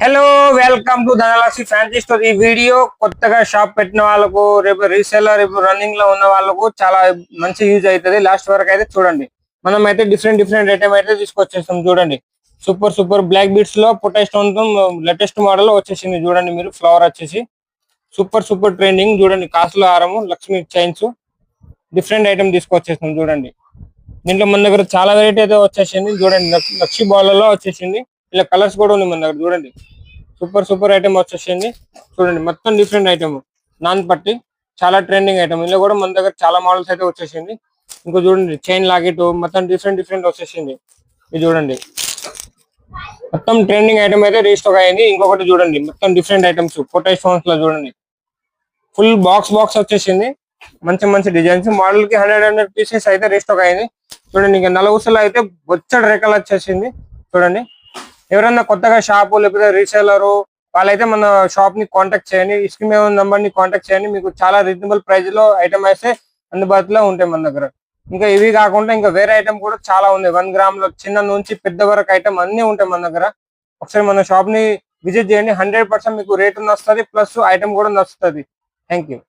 Hello, welcome to Dhanalakshmi fancy store. ఈ video కొత్తగా shop పెట్టిన వాళ్ళకు, రేపు రీసేలర్ రేపు రన్నింగ్ లో ఉన్న వాళ్ళకు చాలా మంచి యూజ్ అవుతుంది. లాస్ట్ వరకు అయితే చూడండి. మనం అయితే డిఫరెంట్ ఐటమ్ అయితే తీసుకొచ్చేస్తాం. చూడండి, సూపర్ బ్లాక్ బీట్స్ లో పొటా స్టోన్ తో లేటెస్ట్ మోడల్ వచ్చేసింది. చూడండి, మీరు ఫ్లవర్ వచ్చేసి సూపర్ ట్రెండింగ్. చూడండి, కాసుల హారము, లక్ష్మీ చైన్స్, డిఫరెంట్ ఐటమ్ తీసుకొచ్చేస్తాం. చూడండి, దీంట్లో మన దగ్గర చాలా వెరైటీ అయితే వచ్చేసింది. చూడండి, లక్షి బాల్లో వచ్చేసింది. ఇలా కలర్స్ కూడా ఉన్నాయి మన దగ్గర. చూడండి, సూపర్ ఐటమ్ వచ్చేసింది. చూడండి, మొత్తం డిఫరెంట్ ఐటమ్, నాన్ పట్టి చాలా ట్రెండింగ్ ఐటమ్. ఇందులో కూడా మన దగ్గర చాలా మోడల్స్ అయితే వచ్చేసింది. ఇంకో చూడండి, చైన్ లాకెట్ మొత్తం డిఫరెంట్ వచ్చేసింది. ఇది చూడండి, మొత్తం ట్రెండింగ్ ఐటమ్ అయితే రీస్టాక్ అయింది. ఇంకొకటి చూడండి, మొత్తం డిఫరెంట్ ఐటమ్స్ పొటా స్టోన్స్ లో చూడండి, ఫుల్ బాక్స్ వచ్చేసింది. మంచి డిజైన్స్ మోడల్ కి 100 పీసెస్ అయితే రీస్టాక్ అయింది. చూడండి, ఇంకా నలుగుసలో అయితే బొచ్చడి రేఖలు వచ్చేసింది. చూడండి, ఎవరైనా కొత్తగా షాపు లేకపోతే రీసేలర్ వాళ్ళైతే మన షాప్ ని కాంటాక్ట్ చేయండి. స్క్రీన్ మీద నంబర్ ని కాంటాక్ట్ చేయండి. మీకు చాలా రీజనబుల్ ప్రైస్ లో ఐటమ్ అయితే అందుబాటులో ఉంటాయి మన దగ్గర. ఇంకా ఇవి కాకుండా ఇంకా వేరే ఐటమ్ కూడా చాలా ఉంది. 1 గ్రామ్ లో చిన్న నుంచి పెద్ద వరకు ఐటమ్ అన్ని ఉంటాయి మన దగ్గర. ఒకసారి మన షాప్ ని విజిట్ చేయండి. 100% మీకు రేటు నచ్చుతుంది, ప్లస్ ఐటమ్ కూడా నచ్చుతుంది. Thank you.